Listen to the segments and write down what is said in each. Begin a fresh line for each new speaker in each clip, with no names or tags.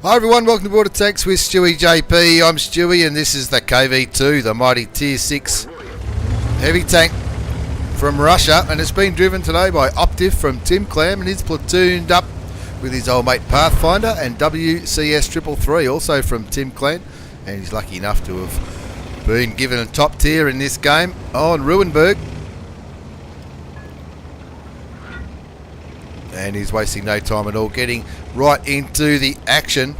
Hi everyone, welcome to Border Tanks with stewiejp. I'm Stewie and this is the KV-2, the mighty Tier 6 heavy tank from Russia, and it's been driven today by Optiv from Tim Clam, and he's platooned up with his old mate Pathfinder and WCS 333 also from Tim Clam, and he's lucky enough to have been given a top tier in this game on Ruinberg. And he's wasting no time at all, getting right into the action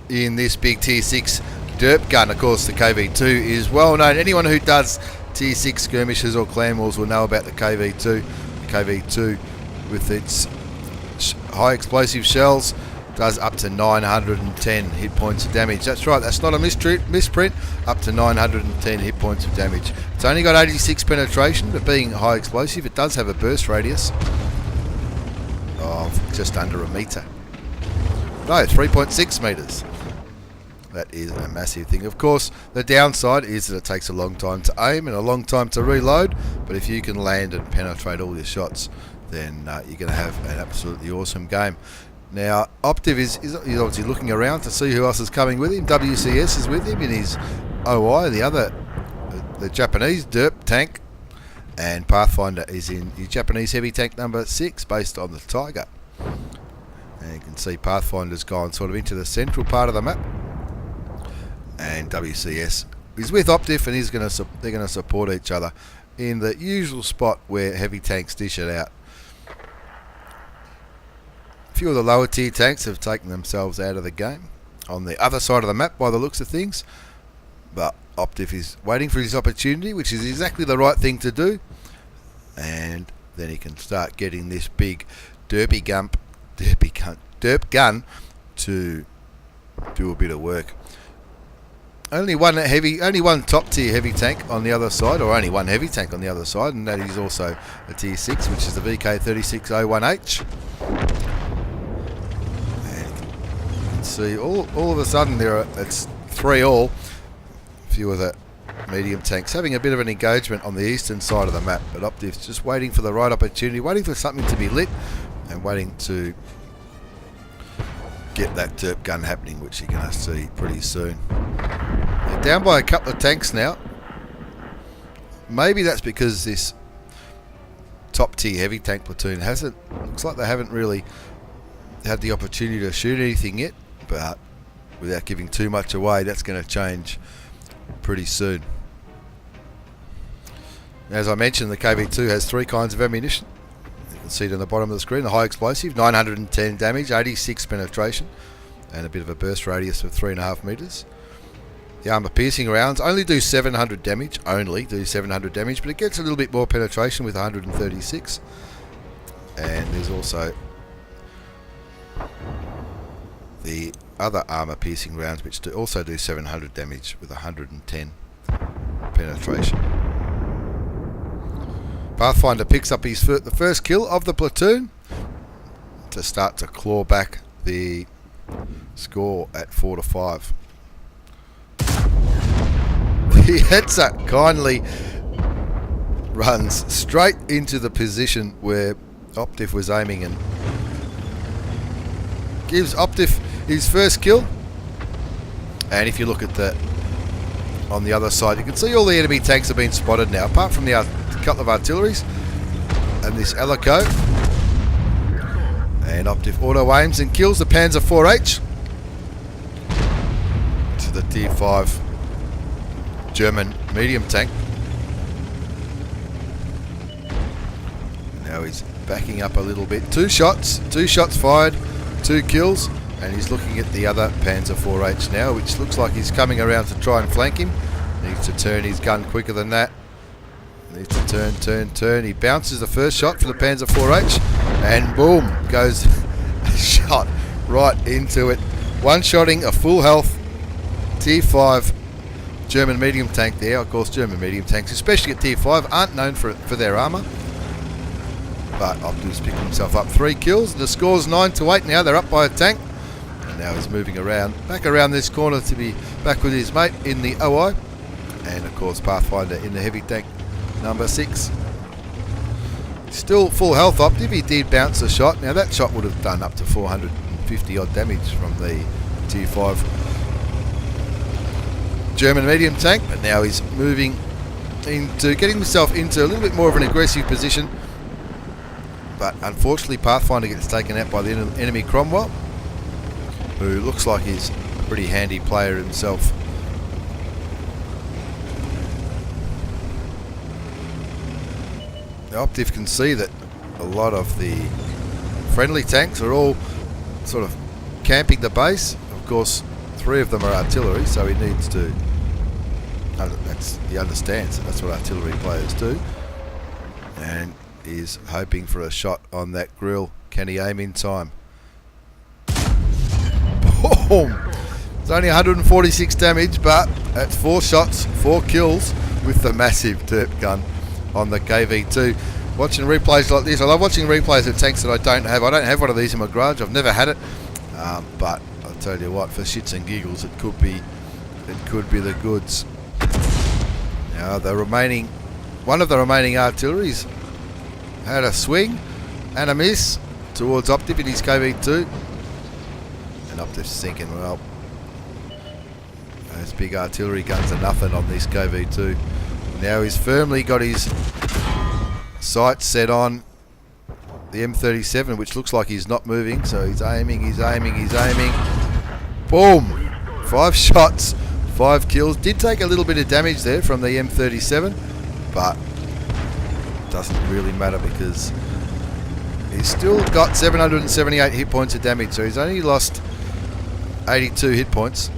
in this big Tier 6 derp gun. Of course, the KV-2 is well known. Anyone who does Tier 6 skirmishes or clan wars will know about the KV-2. The KV-2, with its high explosive shells, does up to 910 hit points of damage. That's right, that's not a misprint. Up to 910 hit points of damage. It's only got 86 penetration, but being high explosive, it does have a burst radius of just under a metre. No, 3.6 metres. That is a massive thing. Of course, the downside is that it takes a long time to aim and a long time to reload, but if you can land and penetrate all your shots, then you're going to have an absolutely awesome game. Now, Optiv is obviously looking around to see who else is coming with him. WCS is with him in his OI, the Japanese derp tank, and Pathfinder is in his Japanese heavy tank number 6, based on the Tiger. And you can see Pathfinder's gone sort of into the central part of the map, and WCS is with Optiv, and they're going to support each other in the usual spot where heavy tanks dish it out. A few of the lower tier tanks have taken themselves out of the game on the other side of the map by the looks of things, but Optiv is waiting for his opportunity, which is exactly the right thing to do, and then he can start getting this big derp gun to do a bit of work. Only one top tier heavy tank on the other side, or only one heavy tank on the other side, and that is also a Tier 6, which is the VK3601H. See, all of a sudden it's 3-all. A few of the medium tanks having a bit of an engagement on the eastern side of the map, but Optiv's just waiting for the right opportunity, waiting for something to be lit, and waiting to get that derp gun happening, which you're going to see pretty soon. They're down by a couple of tanks now. Maybe that's because this top tier heavy tank platoon looks like they haven't really had the opportunity to shoot anything yet. But without giving too much away, that's going to change pretty soon. As I mentioned, the KV-2 has 3 kinds of ammunition. You can see it on the bottom of the screen. The high explosive, 910 damage, 86 penetration, and a bit of a burst radius of 3.5 metres. The armour piercing rounds only do 700 damage, but it gets a little bit more penetration with 136. And there's also the other armour piercing rounds, which also do 700 damage with 110 penetration. Pathfinder picks up the first kill of the platoon to start to claw back the score at 4-5. The Hetzer kindly runs straight into the position where Optiv was aiming and gives Optiv his first kill. And if you look at on the other side, you can see all the enemy tanks have been spotted now, apart from the couple of artilleries and this Alico. And Optiv auto aims and kills the Panzer 4H to the Tier 5 German medium tank. Now he's backing up a little bit. Two shots fired, 2 kills, and he's looking at the other Panzer 4H now, which looks like he's coming around to try and flank him. Needs to turn his gun quicker than that. Needs to turn. He bounces the first shot for the Panzer 4H, and boom, goes a shot right into it. One-shotting a full health Tier 5 German medium tank there. Of course, German medium tanks, especially at Tier 5, aren't known for their armour. But Optiv's picked himself up 3 kills. The score's 9-8 now. They're up by a tank. And now he's moving back around this corner to be back with his mate in the OI. And of course, Pathfinder in the heavy tank number 6. Still full health Optiv. He did bounce a shot. Now that shot would have done up to 400 150 odd damage from the tier 5 German medium tank, but now he's moving into getting himself into a little bit more of an aggressive position. But unfortunately, Pathfinder gets taken out by the enemy Cromwell, who looks like he's a pretty handy player himself. The Optiv can see that a lot of the friendly tanks are all sort of camping the base. Of course, 3 of them are artillery, so he needs to. He understands that that's what artillery players do, and is hoping for a shot on that grill. Can he aim in time? Boom! It's only 146 damage, but that's 4 shots, 4 kills with the massive derp gun on the KV-2. Watching replays like this, I love watching replays of tanks that I don't have. I don't have one of these in my garage. I've never had it, but I'll tell you what, for shits and giggles, it could be the goods. Now one of the remaining artilleries had a swing and a miss towards Optiv in his KV-2, and Optiv's thinking, well, those big artillery guns are nothing on this KV-2. Now he's firmly got his sights set on the M37, which looks like he's not moving, so he's aiming. Boom! 5 shots, 5 kills. Did take a little bit of damage there from the M37, but doesn't really matter because he's still got 778 hit points of damage, so he's only lost 82 hit points,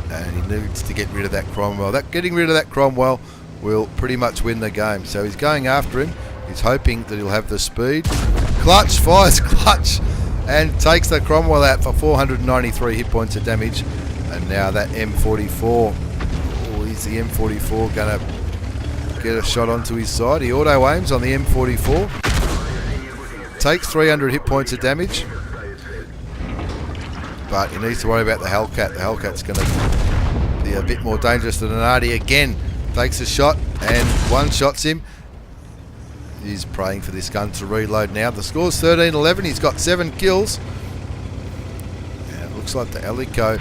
and he needs to get rid of that Cromwell. Getting rid of that Cromwell will pretty much win the game, so he's going after him. He's hoping that he'll have the speed. Clutch, fires clutch, and takes the Cromwell out for 493 hit points of damage. And now that M44, is the M44 going to get a shot onto his side? He auto aims on the M44, takes 300 hit points of damage, but he needs to worry about the Hellcat. The Hellcat's going to be a bit more dangerous than an Artie. Again, takes a shot and one-shots him. He's praying for this gun to reload now. The score's 13-11. He's got 7 kills. And it looks like the Helico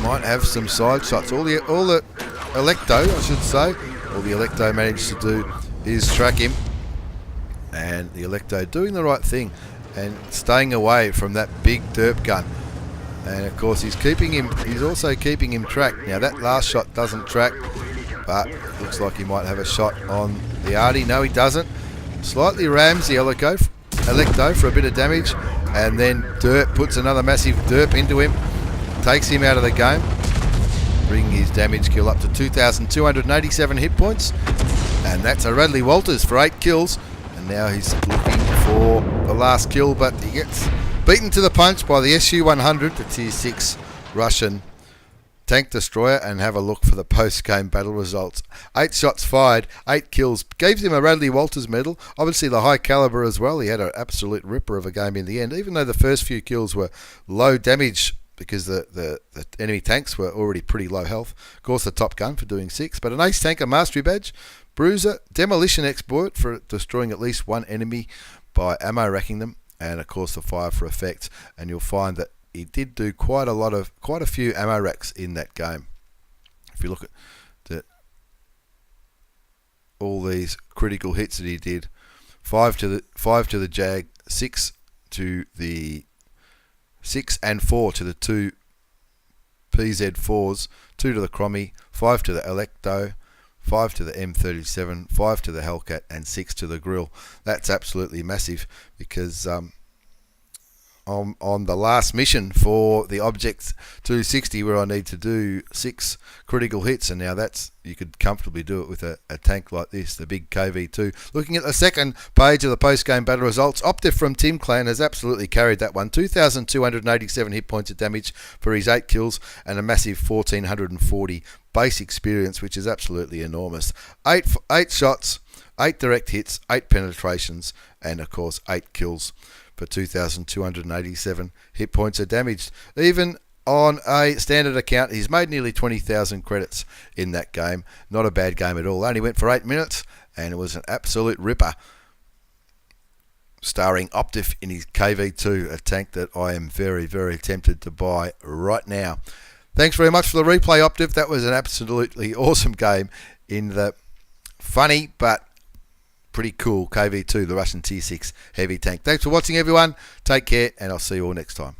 might have some side shots. All the Electo, I should say, all the Electo managed to do is track him. And the Electo doing the right thing and staying away from that big derp gun. And of course he's also keeping him tracked. Now that last shot doesn't track, but looks like he might have a shot on the Artie. No, he doesn't. Slightly rams the Electo for a bit of damage, and then Derp puts another massive derp into him, takes him out of the game, bringing his damage kill up to 2,287 hit points, and that's a Radley Walters for 8 kills. And now he's looking for the last kill, but he gets beaten to the punch by the Su-100, the Tier 6 Russian tank destroyer. And have a look for the post-game battle results. 8 shots fired, 8 kills. Gives him a Radley Walters medal. Obviously the high caliber as well. He had an absolute ripper of a game in the end, even though the first few kills were low damage because the enemy tanks were already pretty low health. Of course the Top Gun for doing 6, but an Ace Tanker Mastery Badge, Bruiser, Demolition Exploit for destroying at least one enemy by ammo racking them, and of course the Fire for Effect. And you'll find that he did do quite a few ammo racks in that game. If you look at all these critical hits that he did, 5 to the Jag, 6 and 4 to the 2 PZ4s, 2 to the Crommy, 5 to the Electo, 5 to the M37, 5 to the Hellcat, and 6 to the Grill. That's absolutely massive because on the last mission for the Object 260, where I need to do 6 critical hits, and now you could comfortably do it with a tank like this, the big KV-2. Looking at the second page of the post-game battle results, Optiv from Tim Clan has absolutely carried that one. 2,287 hit points of damage for his 8 kills and a massive 1,440 base experience, which is absolutely enormous. 8 shots, 8 direct hits, 8 penetrations, and of course 8 kills for 2,287 hit points of damage. Even on a standard account, he's made nearly 20,000 credits in that game. Not a bad game at all. Only went for 8 minutes, and it was an absolute ripper. starring Optiv in his KV-2, a tank that I am very, very tempted to buy right now. Thanks very much for the replay, Optiv. That was an absolutely awesome game in the funny but pretty cool KV-2, the Russian Tier 6 heavy tank. Thanks for watching, everyone. Take care, and I'll see you all next time.